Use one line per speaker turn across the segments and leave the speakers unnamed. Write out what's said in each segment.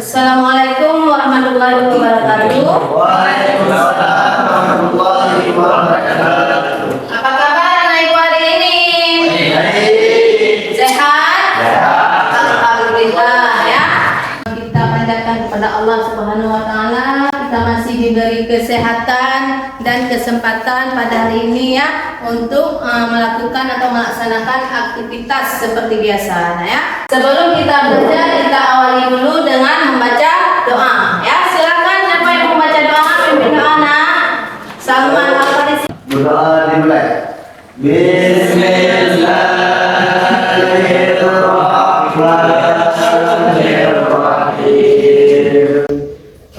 Assalamualaikum warahmatullahi wabarakatuh.
Waalaikumsalam warahmatullahi wabarakatuh.
Apa kabar anak ibu hari ini?
Baik.
Sehat?
Sehat.
Alhamdulillah ya. Kita panjatkan kepada Allah Subhanahu wa taala, kita masih diberi kesehatan dan kesempatan pada hari ini ya untuk melakukan atau melaksanakan aktivitas seperti biasa ya. Sebelum kita belajar, kita awali dulu dengan membaca doa ya. Silakan siapa yang mau baca doa, pimpin doa nak. Salman Al-Farisi.
Berdoa dimulai. Bismillahirrahmanirrahim.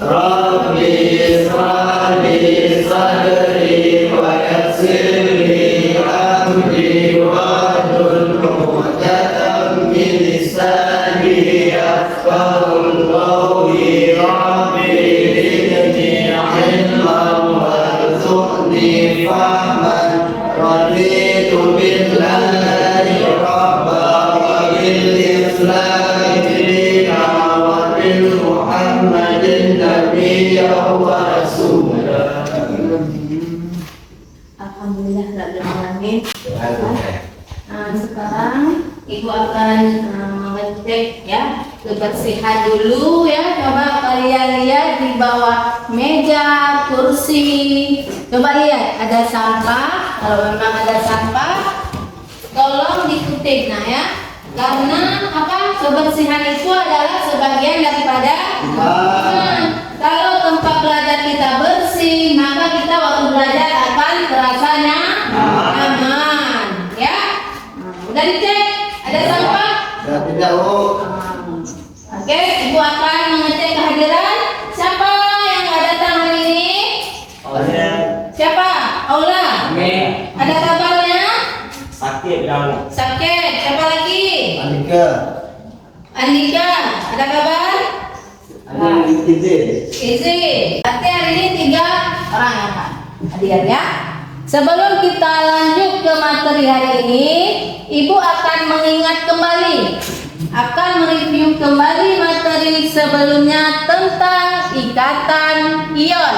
Rabbi israh li sadri wa yassir li amri wahlul 'uqdatam min lisani yafqahu qawli. Rabbi zidni ilman warzuqni fahman. Raditu billahi rabba wa bil islami dina wa bil Muhammadin nabiyya wa rasulah.
Alhamdulillah rabbil alamin. Sekarang ibu akan mengecek ya kebersihan dulu ya. Coba kalian lihat di bawah meja, kursi. Coba lihat ada sampah. Kalau memang ada sampah, tolong dikutip nah ya. Karena apa? Kebersihan itu adalah sebagian daripada iman. Kalau tempat belajar kita bersih, maka kita waktu belajar akan terasanya aman. Ya, udah dicek? Ada sampah?
Ya tidak, Bu.
Oke, ibu akan mengecek kehadiran. Siapa yang nggak datang hari ini? Siapa? Aula. Ada kabarnya?
Sakit kamu.
Sakit. Siapa lagi?
Andika.
Andika. Ada kabar? Izin. Berarti hari ini 3 orang yang hadir ya. Sebelum kita lanjut ke materi hari ini, ibu akan mengingat kembali, akan mereview kembali materi sebelumnya tentang ikatan ion.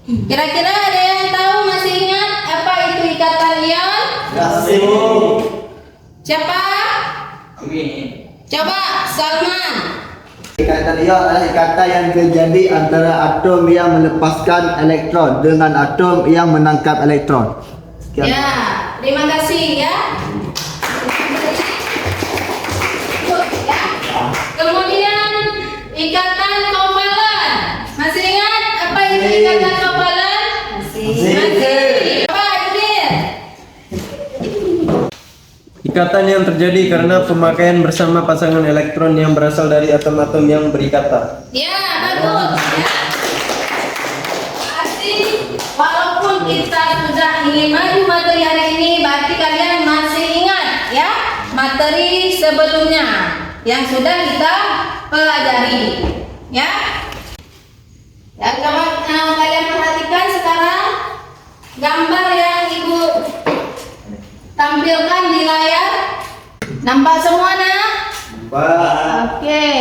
Kira-kira ada yang tahu, masih ingat apa itu ikatan ion? Siapa? Coba Salman.
Ikatan ion adalah ikatan yang terjadi antara atom yang melepaskan elektron dengan atom yang menangkap elektron. Sekian.
Ya, terima kasih ya. Kemudian ikatan kovalen. Masih ingat apa itu ikatan kovalen? Masih. Apa Adil?
Ikatan yang terjadi karena pemakaian bersama pasangan elektron yang berasal dari atom-atom yang berikatan.
Ya, bagus. Ya. Berarti walaupun kita sudah ingin maju materi hari ini, berarti kalian masih ingat ya materi sebelumnya yang sudah kita pelajari. Ya. Ya, coba kalian perhatikan sekarang gambar yang ibu tampilkan di layar. Nampak semua nak? Oke.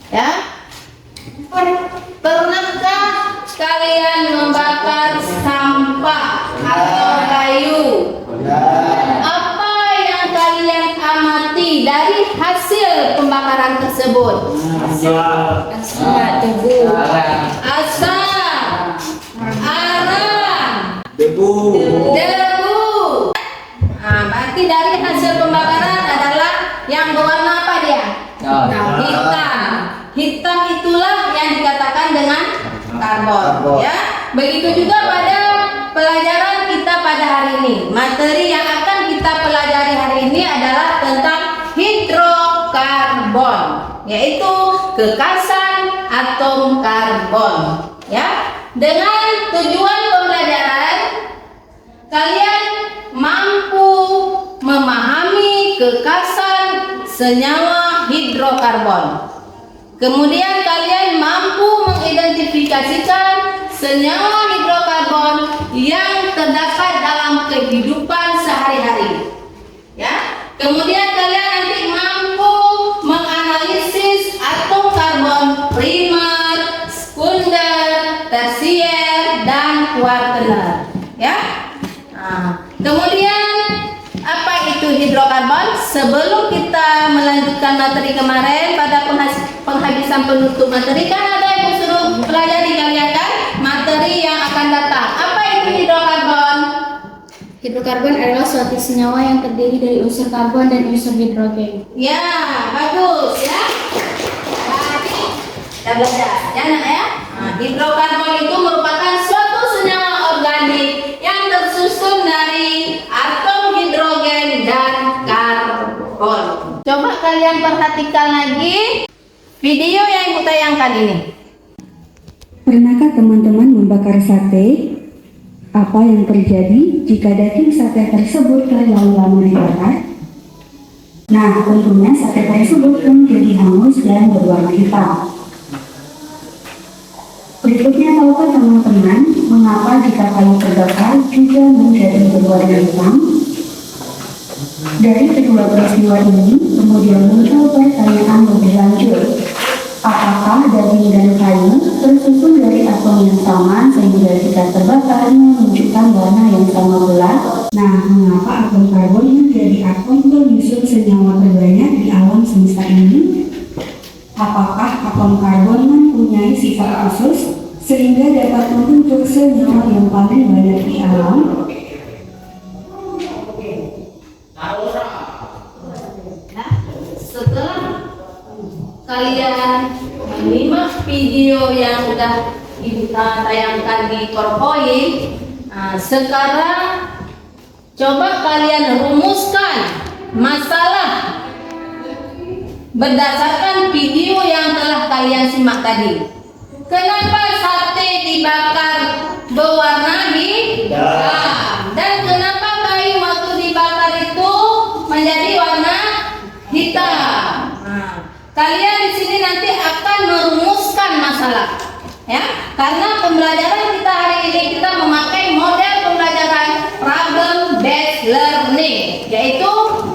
Ya. Pernahkah kalian membakar sampah atau kayu? Apa yang kalian amati dari hasil pembakaran tersebut? Debu, asap, arang, debu. Nah, berarti dari hasil pembakaran adalah yang berwarna apa dia? Hitam. Hitam itulah yang dikatakan dengan karbon. Ya. Begitu juga pada pelajaran kita pada hari ini. Materi yang akan kita pelajari hari ini adalah tentang hidrokarbon, yaitu kekasan atom karbon. Ya. Dengan tujuan pembelajaran, kalian mampu memahami kekasan senyawa hidrokarbon. Kemudian kalian mampu mengidentifikasikan senyawa hidrokarbon yang terdapat dalam kehidupan sehari-hari. Ya. Kemudian kalian nanti mampu menganalisis kuartener, ya. Nah, kemudian apa itu hidrokarbon? Sebelum kita melanjutkan materi kemarin pada penghabisan penutup materi, kan ada yang suruh pelajari kalian kan materi yang akan datang. Apa itu hidrokarbon?
Hidrokarbon adalah suatu senyawa yang terdiri dari unsur karbon dan unsur hidrogen.
Ya, bagus ya. Tadi kita belajar, ya nak ya. Nah, hidrokarbon itu merupakan suatu senyawa organik yang tersusun dari atom hidrogen dan karbon. Coba kalian perhatikan lagi video yang ibu tayangkan ini.
Pernahkah teman-teman membakar sate? Apa yang terjadi jika daging sate tersebut terlalu lama dibakar? Nah, tentunya sate tersebut menjadi hangus dan berwarna hitam. Berikutnya, tahukah teman-teman mengapa jika kayu terbakar juga menjadi berwarna hitam? Dari kedua peristiwa ini, kemudian muncul pertanyaan lebih lanjut. Apakah daging dan kayu tersusun dari atom yang sama sehingga jika terbakar menunjukkan warna yang sama pula? Nah, mengapa atom karbon menjadi atom penyusun senyawa terbanyak di alam semesta ini? Apakah atom karbon mempunyai sifat khusus sehingga dapat membentuk senyawa yang paling banyak di alam?
Setelah kalian menyimak video yang sudah kita tayangkan di PowerPoint, sekarang coba kalian rumuskan masalah berdasarkan video yang telah kalian simak tadi. Kenapa sate dibakar berwarna hitam dan kenapa kayu waktu dibakar itu menjadi warna hitam? Kalian di sini nanti akan merumuskan masalah, ya. Karena pembelajaran kita hari ini kita memakai model pembelajaran problem based learning, yaitu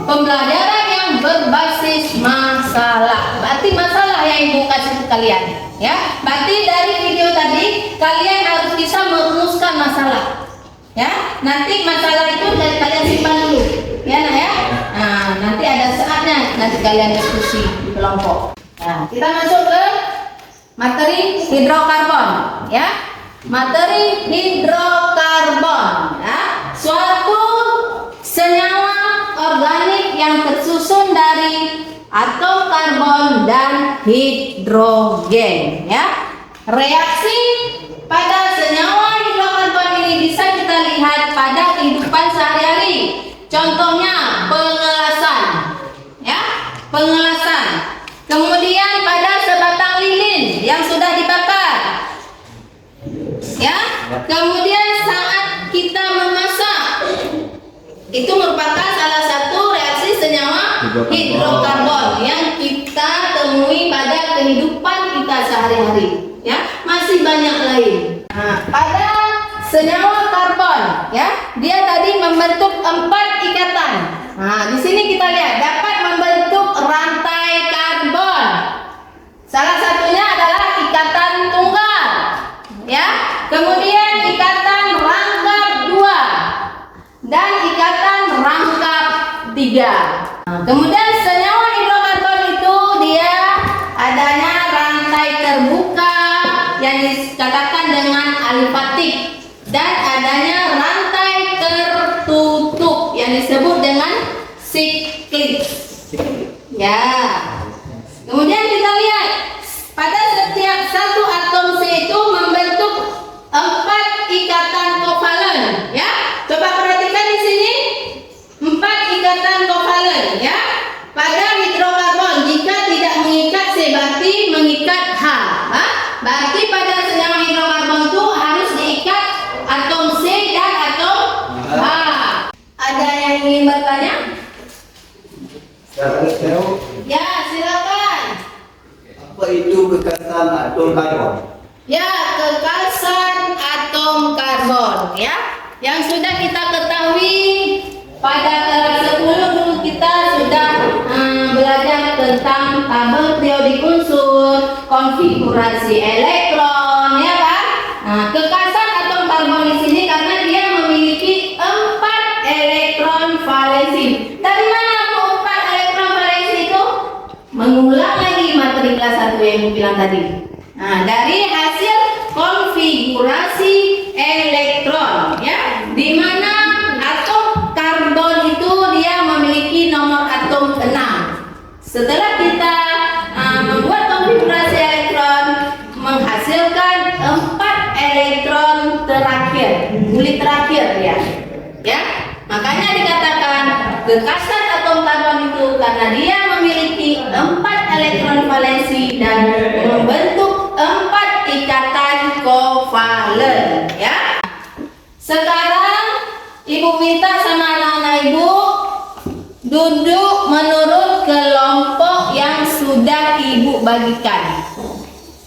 pembelajaran yang berbasis masalah. Berarti masalah yang ibu kasih ke kalian, ya. Berarti dari video tadi kalian harus bisa merumuskan masalah, ya. Nanti masalah itu dari kalian simpan dulu, ya nak ya. Nah, nanti ada saatnya nanti kalian diskusi di kelompok. Nah, kita masuk ke materi hidrokarbon, ya. Materi hidrokarbon, ya. Suatu senyawa organik yang tersusun dari atom karbon dan hidrogen, ya. Reaksi pada senyawa hidrokarbon ini bisa kita lihat pada kehidupan sehari-hari. Contohnya pengelasan, ya, pengelasan. Kemudian pada sebatang lilin yang sudah dibakar, ya. Kemudian saat kita memasak, itu merupakan salah satu reaksi senyawa hidrokarbon yang kita temui pada kehidupan kita sehari-hari, ya. Masih banyak lain. Nah, pada senyawa karbon, ya, dia tadi membentuk 4 ikatan. Nah, di sini kita lihat dapat membentuk rantai karbon. Salah satunya adalah ikatan tunggal, ya. Kemudian ikatan rangkap 2 dan ikatan rangkap 3. Nah, kemudian senyawa hidrokarbon itu dia adanya rantai terbuka yang dikatakan dengan alifatik dan adanya rantai tertutup yang disebut dengan siklik. Ya. Kemudian kita lihat pada setiap satu atom C itu membentuk 4 ikatan kovalen, ya. Coba perhatikan di sini 4 ikatan kovalen, ya. Pada hidrokarbon jika tidak mengikat C berarti mengikat H. Berarti pada senyawa hidrokarbon itu harus diikat atom C dan atom H. Ada yang ingin bertanya? Ya, silakan.
Apa itu kekasan atom karbon?
Ya, kekasan atom karbon, ya. Yang sudah kita ketahui pada kelas 10 dulu kita sudah belajar tentang tabel periodik unsur, konfigurasi elektron, ya kan? Nah, kekasan atom karbon di bilang tadi. Nah, dari hasil konfigurasi elektron, ya, di mana atom karbon itu dia memiliki nomor atom 6. Setelah kita membuat konfigurasi elektron, menghasilkan 4 elektron terakhir, kulit terakhir ya. Makanya dikatakan kekasan atom karbon itu karena dia memiliki 4 elektron valensi dan membentuk 4 ikatan kovalen, ya. Sekarang ibu minta sama anak-anak ibu duduk menurut kelompok yang sudah ibu bagikan.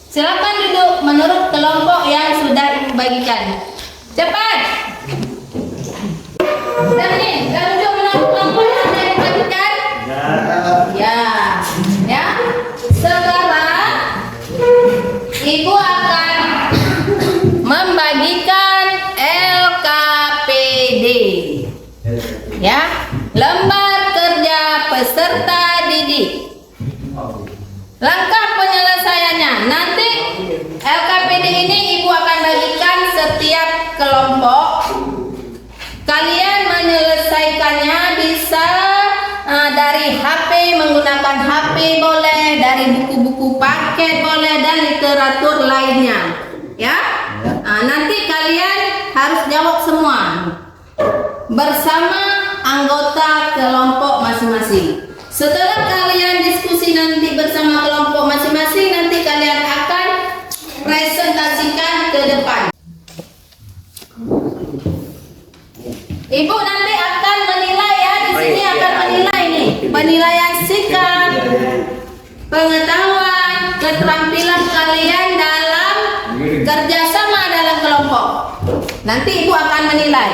Silakan duduk menurut kelompok yang sudah ibu bagikan. Cepat. Dan nih, duduk menurut kelompok yang sudah ibu bagikan. Ya. Sekarang ibu akan membagikan LKPD. Ya, lembar kerja peserta didik. Langkah penyelesaiannya, nanti LKPD ini ibu akan bagikan setiap kelompok. Kalian menyelesaikannya bisa dari HP, menggunakan HP boleh, dari buku-buku paket boleh, dan literatur lainnya, ya. Nanti kalian harus jawab semua bersama anggota kelompok masing-masing. Setelah kalian diskusi nanti bersama kelompok masing-masing, nanti kalian akan presentasikan ke depan. Ibu nanti akan menilai, ya, di sini akan menilai nih, penilaian sikap, pengetahuan, keterampilan kalian dalam kerjasama dalam kelompok. Nanti ibu akan menilai.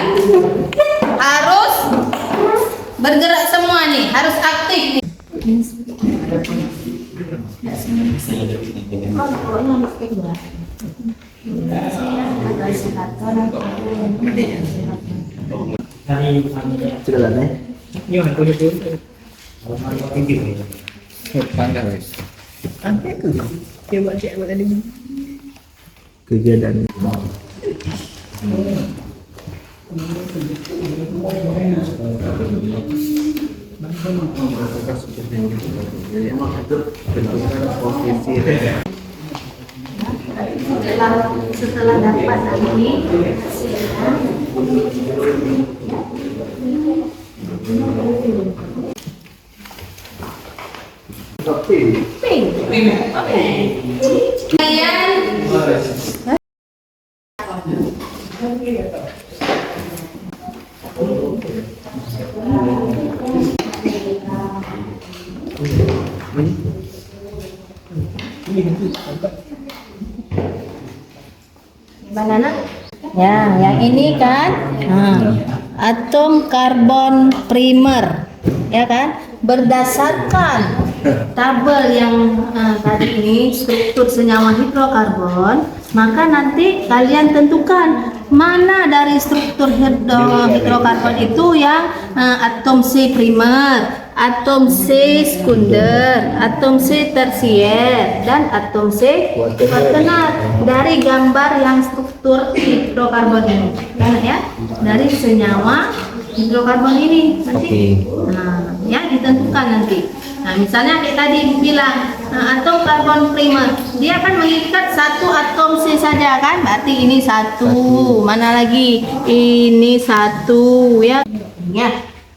Harus bergerak semua nih, harus aktif nih.
Sudah lah, Nek. Kegiatan.
Setelah dapat nanti kalian banana. Ya, yang ini kan atom karbon primer, ya kan? Berdasarkan tabel yang tadi ini struktur senyawa hidrokarbon, maka nanti kalian tentukan mana dari struktur hidrokarbon itu yang atom C primer, atom C sekunder, atom C tersier, dan atom C kuaternar dari gambar yang struktur hidrokarbon ini, ya, dari senyawa hidrokarbon ini nanti. Nah, ya, ditentukan nanti. Nah, misalnya kayak tadi ibu bilang atom karbon primer, dia akan mengikat satu atom C saja kan, berarti ini satu, mana lagi ini satu, ya.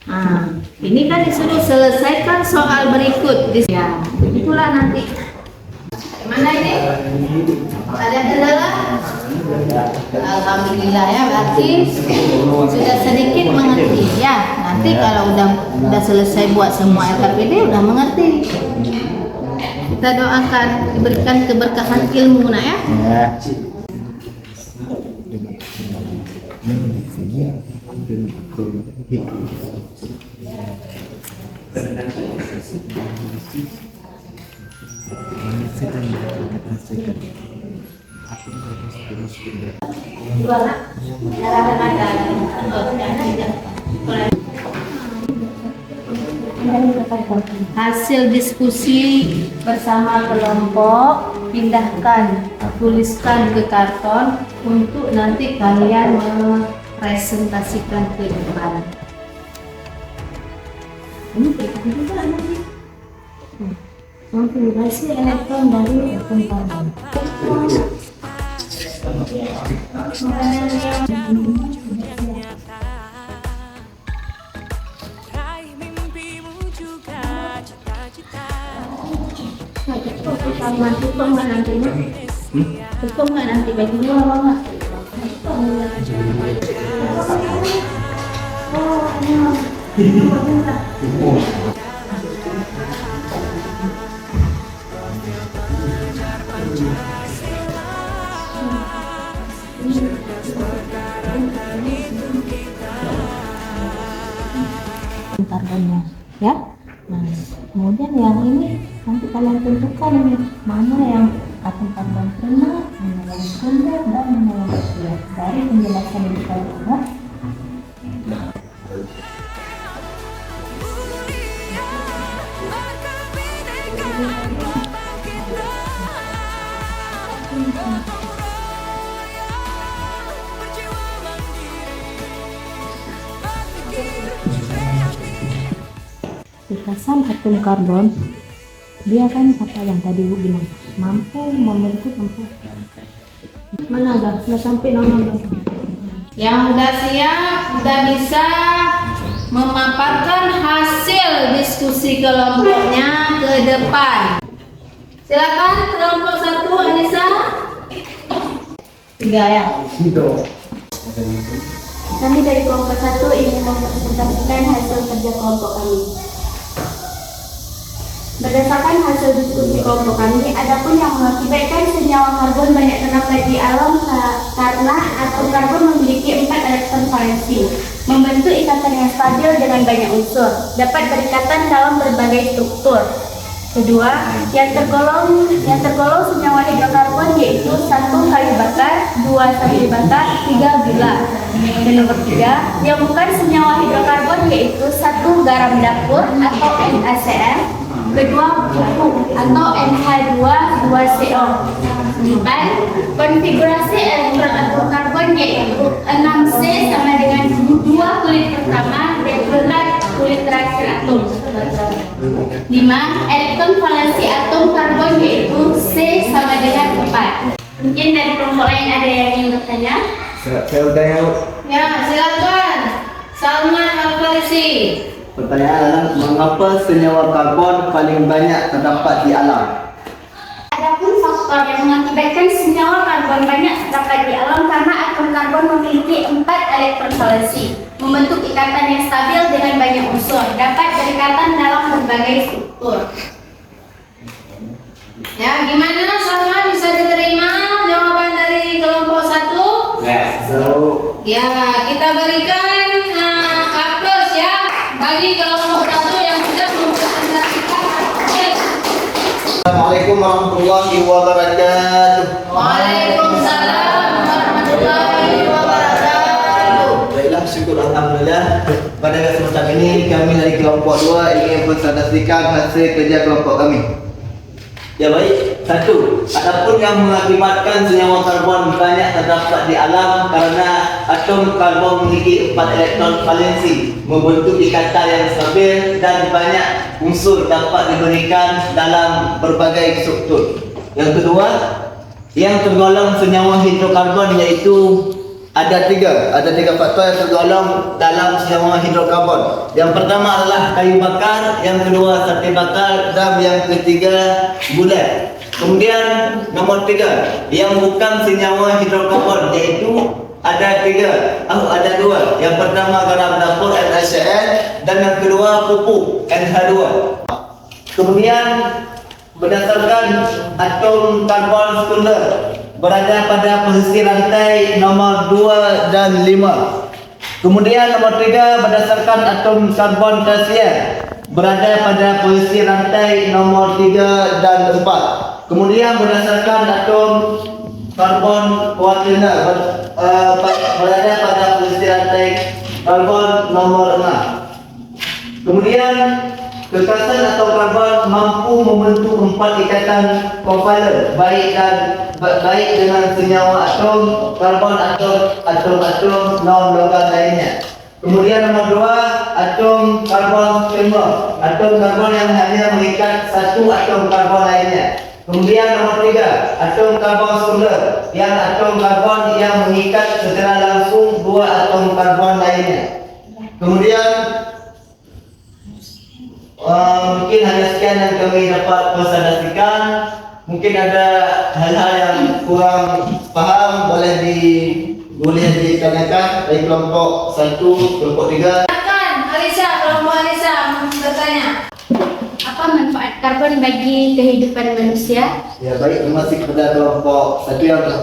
Nah, ini kan disuruh selesaikan soal berikut, ya, itulah nanti. Mana ini? Ada kendala? Alhamdulillah, ya, berarti sudah sedikit mengerti, ya. Nanti kalau udah selesai buat semua LKPD udah mengerti. Kita doakan diberikan keberkahan ilmu, nah, ya. Hasil diskusi bersama kelompok pindahkan, tuliskan ke karton untuk nanti kalian presentasikan ke depan. Ini juga nanti. Konfigurasi elektron dari atom karbon. Tutup nggak nantinya? Tutup nggak nanti bajunya apa nggak? Karbonnya, ya. Nah, kemudian yang ini nanti kalian tentukan ini mana yang atom karbon primer, mana yang sekunder, dan mana yang tersier. Dari penjelasan yang kita lihat. Bekasan atom karbon, dia kan apa yang tadi Bu bilang, mampu membentuk empat. Mana ada? Sudah sampai nomor. Yang udah siap, udah bisa memaparkan hasil diskusi kelompoknya ke depan. Silakan kelompok 1, Anissa. 3 ya.
Kami dari kelompok 1 ingin mempresentasikan hasil kerja kelompok kami. Berdasarkan hasil diskusi kelompok kami, adapun yang mengakibatkan senyawa karbon banyak terdapat di alam karena atom karbon memiliki 4 elektron valensi, membentuk ikatan yang stabil dengan banyak unsur, dapat berikatan dalam berbagai struktur. Kedua, yang tergolong senyawa hidrokarbon yaitu 1 kayu bakar, 2 sapi bakar, 3 gula. Dan nomor 3, yang bukan senyawa hidrokarbon yaitu 1 garam dapur atau NaCl, kedua pupuk atau NH2 2CO. 4. Konfigurasi elektron atom karbon yaitu 6C sama dengan 2 kulit pertama dan kulit terakhir atom. 5. Elektron valensi atom karbon yaitu C sama dengan 4. Mungkin dari kelompok lain ada yang ingin bertanya?
Saya udah ya.
Ya, silakan. Salman Al-Farisi.
Pertanyaan adalah mengapa senyawa karbon paling banyak terdapat di alam?
Adapun faktor yang mengakibatkan senyawa karbon banyak terdapat di alam karena atom karbon memiliki 4 elektron valensi, membentuk ikatan yang stabil dengan banyak unsur, dapat berikatan dalam berbagai struktur.
Ya, gimana Salman, bisa diterima jawaban dari kelompok 1?
So,
Ya, kita berikan aplaus ya bagi kelompok 1 yang sudah mempresentasikan hasil.
Assalamualaikum warahmatullahi wabarakatuh.
Waalaikumsalam warahmatullahi wabarakatuh.
Baiklah, syukur alhamdulillah. Pada kesempatan ini kami dari kelompok 2 ingin presentasikan hasil kerja kelompok kami. Ya baik, 1. Adapun yang mengakibatkan senyawa karbon banyak terdapat di alam karena atom karbon memiliki 4 elektron valensi, membentuk ikatan yang stabil dan banyak unsur dapat diberikan dalam berbagai struktur. Yang kedua, yang tergolong senyawa hidrokarbon yaitu ada tiga faktor yang tergolong dalam senyawa hidrokarbon. Yang pertama adalah kayu bakar, yang kedua sate bakar, dan yang ketiga gula. Kemudian nomor 3, yang bukan senyawa hidrokarbon yaitu ada 2. Yang pertama garam dapur NaCl dan yang kedua pupuk NH2. Kemudian berdasarkan atom karbon sekunder berada pada posisi rantai nomor 2 dan 5. Kemudian nomor 3 berdasarkan atom karbon tersier berada pada posisi rantai nomor 3 dan 4. Kemudian berdasarkan atom karbon kuaterner berada pada posisi rantai karbon nomor 6. Kemudian Kekasan atau karbon mampu membentuk 4 ikatan kovalent baik dengan senyawa atom karbon atau atom-atom non-logam lainnya. Kemudian nomor 2, atom karbon femur, atom karbon yang hanya mengikat satu atom karbon lainnya. Kemudian nomor 3, atom karbon sekunder, yang atom karbon yang mengikat secara langsung 2 atom karbon lainnya. Kemudian mungkin hanya sekian yang kami dapat presentasikan. Mungkin ada hal-hal yang kurang paham boleh ditanyakan dari kelompok 1, kelompok 3.
Silakan Alisa, kelompok Alisa bertanya.
Apa manfaat karbon bagi kehidupan manusia?
Ya baik, terima kasih kepada kelompok 1 yang telah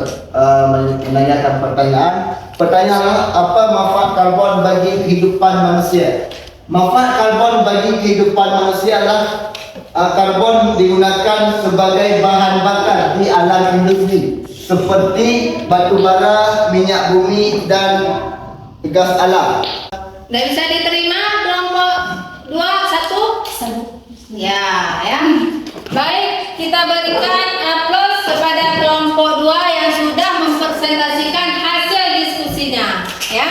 menanyakan pertanyaan. Pertanyaannya, apa manfaat karbon bagi kehidupan manusia? Manfaat karbon bagi kehidupan manusia adalah karbon digunakan sebagai bahan bakar di alam industri seperti batu bara, minyak bumi dan gas alam.
Tidak bisa diterima kelompok 2, 1? Ya. Baik, kita berikan aplaus kepada kelompok 2 yang sudah mempresentasikan hasil diskusinya. Ya.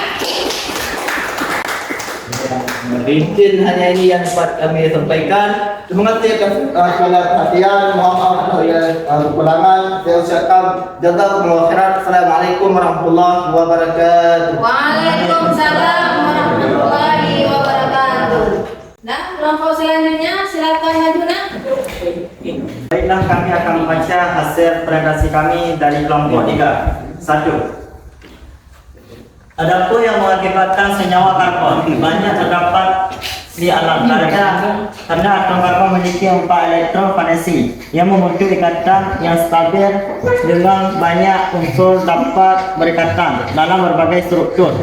Mungkin hanya ini yang dapat kami sampaikan. Terima kasih atas segala perhatian. Mohon maaf kekurangan. Saya ucapkan jazakumullah khairan. Assalamualaikum warahmatullahi wabarakatuh.
Waalaikumsalam warahmatullahi wabarakatuh. Nah, kelompok selanjutnya silakan maju nak.
Baiklah, kami akan membaca hasil presentasi kami dari kelompok 3. 1. Adapun yang mengakibatkan senyawa karbon banyak terdapat di alam karena atom karbon memiliki 4 elektron valensi yang membentuk ikatan yang stabil dengan banyak unsur dapat berikatan dalam berbagai struktur.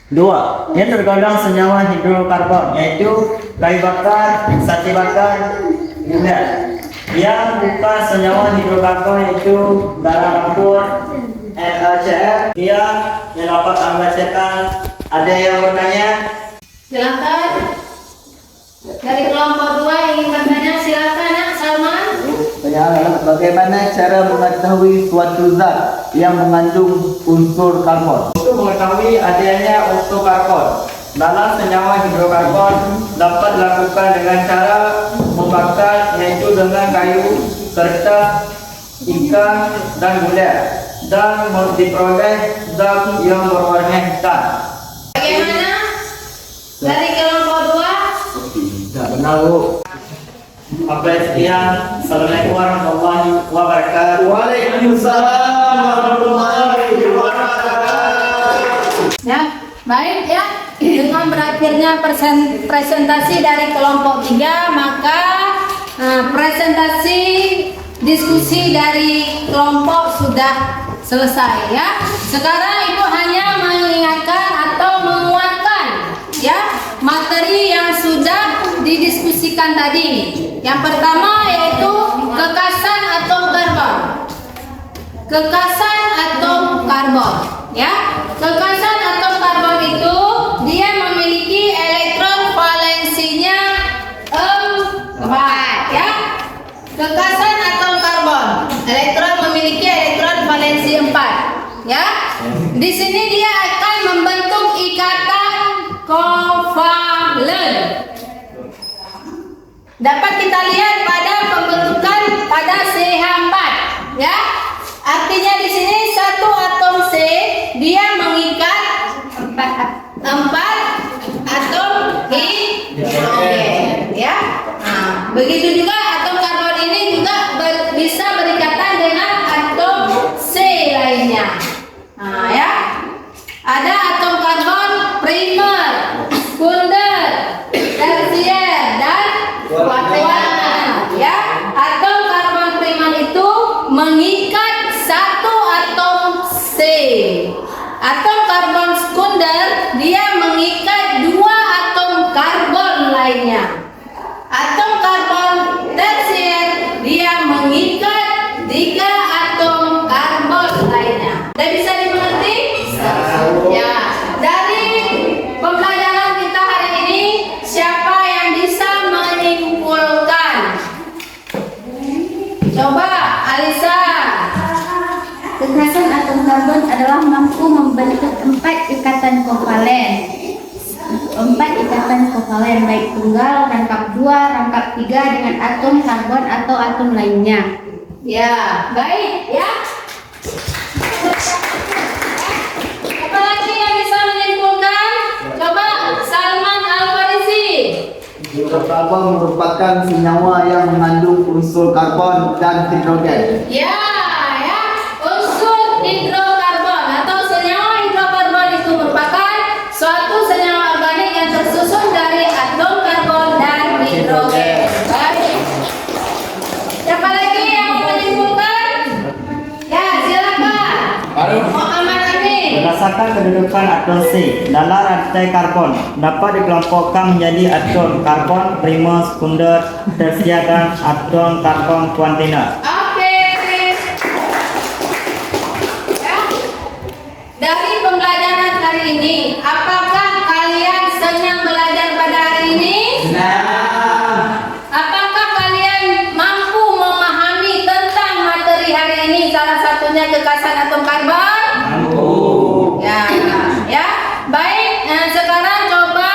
2. Yang tergolong senyawa hidrokarbon yaitu kayu bakar, sapi bakar, minyak. Yang bukan senyawa hidrokarbon yaitu darah dapur, NaCl. Yang dapat membacakan. Ada yang bertanya?
Silakan. Dari kelompok 2 ingin bertanya, silakan nak Salman.
Pertanyaan adalah bagaimana cara mengetahui suatu zat yang mengandung unsur karbon?
Untuk mengetahui adanya unsur karbon dalam senyawa hidrokarbon dapat dilakukan dengan cara membakar, yaitu dengan kayu, kertas, ikan, dan gula, dan diperoleh zat yang berwarna hitam.
Bagaimana? Dari kelompok 2?
Tidak benar, Bu.
Apa sekian. Assalamualaikum warahmatullahi wabarakatuh.
Waalaikumsalam warahmatullahi wabarakatuh.
Ya, baik ya. Dengan berakhirnya presentasi dari kelompok 3, maka presentasi diskusi dari kelompok sudah selesai ya. Sekarang Ibu hanya mengingatkan atau menguatkan ya materi yang sudah didiskusikan tadi. Yang pertama yaitu kekasan atom karbon. Kekasan atom karbon ya. Kekasan atom karbon itu dia memiliki elektron valensinya 4 ya. Kekasan atom karbon, elektron memiliki elektron valensi 4 ya. Di sini dia akan membentuk ikatan kovalen. Dapat kita lihat pada pembentukan pada CH4 ya. Artinya di sini satu atom C dia mengikat 4 atom hidrogen ya. Nah, begitu juga atom karbon ini juga bisa berikatan dengan atom C lainnya. Nah, ya. Ada atom karbon primer, sekunder, tersier dan kuarter ya. Atom karbon primer itu mengikat satu atom C. Atom karbon sekunder dia mengikat 2 atom karbon lainnya. Atom karbon tersier dia mengikat 3 atom karbon lainnya. Sudah bisa dimengerti? Ya. Dari pembelajaran kita hari ini, siapa yang bisa menyimpulkan
telah mampu membentuk 4 ikatan kovalen. 4 ikatan kovalen baik tunggal, rangkap 2, rangkap 3 dengan atom karbon atau atom lainnya.
Ya, baik ya. Apa lagi yang bisa menyimpulkan? Coba Salman Al-Farisi.
Hidrokarbon merupakan senyawa yang mengandung unsur karbon dan hidrogen.
Ya, unsur hidrokarbon atau senyawa hidrokarbon itu merupakan suatu senyawa organik yang tersusun dari atom karbon dan hidrogen. Baik. Siapa lagi yang mau menyimpulkan? Ya, silakan. Muhammad Amin.
Berdasarkan kedudukan atom C dalam rantai karbon dapat dikelompokkan menjadi atom karbon primer, sekunder, tersier dan atom karbon kuantina.
Oke. Ya. Dari pembelajaran hari ini, apakah kalian senang belajar pada hari ini? Apakah kalian mampu memahami tentang materi hari ini? Salah satunya kekasan atom karbon? Ya. Baik, sekarang coba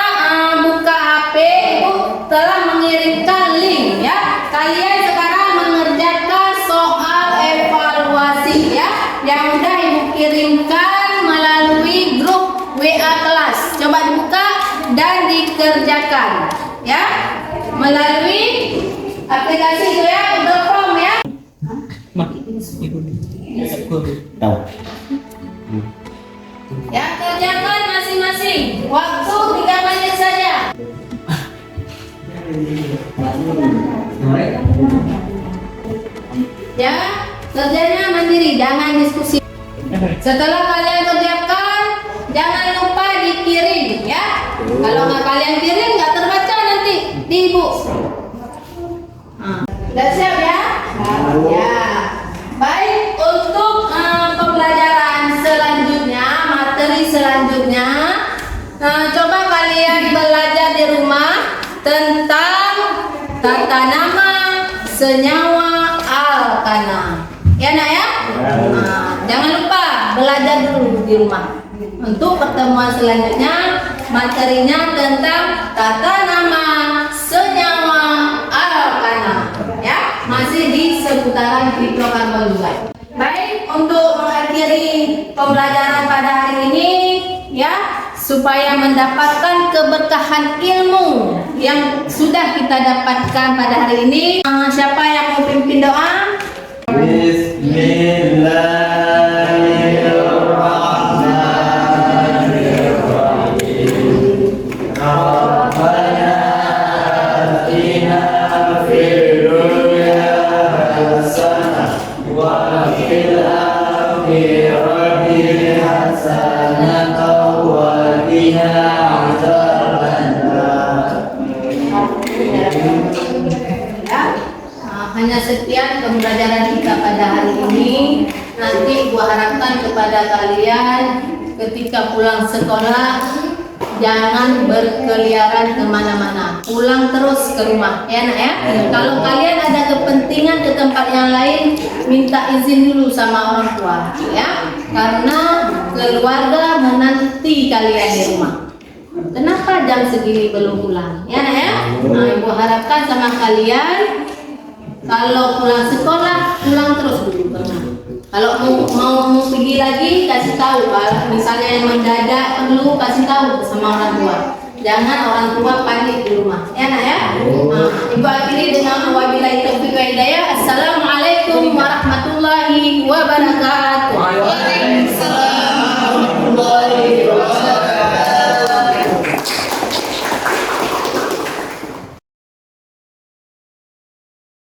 buka HP. Ibu telah mengirimkan link ya. Kalian sekarang mengerjakan soal evaluasi ya. Yang udah Ibu kirimkan melalui grup WA kelas. Coba dibuka dan dikerjakan ya. Melalui aplikasi itu ya, Google Form ya.
Tahu.
Ya, kerjakan masing-masing. Waktu 3 menit saja. Ya, kerjanya mandiri, jangan diskusi. Setelah kalian kerjakan, jangan lupa dikirim ya. Kalau nggak kalian kirim, nggak terbaca nanti di ibu. Udah siap ya? Ya. Baik, untuk pembelajaran selanjutnya, materi selanjutnya, coba kalian belajar di rumah tentang tata nama senyawa alkana. Ya nak ya? Jangan lupa belajar dulu di rumah. Untuk pertemuan selanjutnya, materinya tentang tata nama senyawa alkana. Ya, masih di seputaran hidrokarbon juga. Baik, untuk mengakhiri pembelajaran pada hari ini, ya, supaya mendapatkan keberkahan ilmu yang sudah kita dapatkan pada hari ini. Siapa yang mau pimpin doa?
Bismillahirrahmanirrahim. Rabbana atina fid dunya hasanah wa fil akhirati hasanah wa qina adzabannar.
Ya, hanya sekian pembelajaran kita pada hari ini. Nanti gua harapkan kepada kalian ketika pulang sekolah jangan berkeliaran kemana-mana, pulang terus ke rumah ya nak ya. Kalau kalian ada kepentingan ke tempat yang lain, minta izin dulu sama orang tua ya, karena keluarga menanti kalian di rumah. Kenapa jam segini belum pulang ya nak ya? Nah, ibu harapkan sama kalian kalau pulang sekolah pulang terus dulu ke rumah. Kalau mau pergi lagi kasih tahu, kalau misalnya yang mendadak perlu kasih tahu sama orang tua. Jangan orang tua panik di rumah. Ya nak ya? Ibu akhiri dengan wabillahi taufiq wa hidayah. Assalamualaikum warahmatullahi wabarakatuh.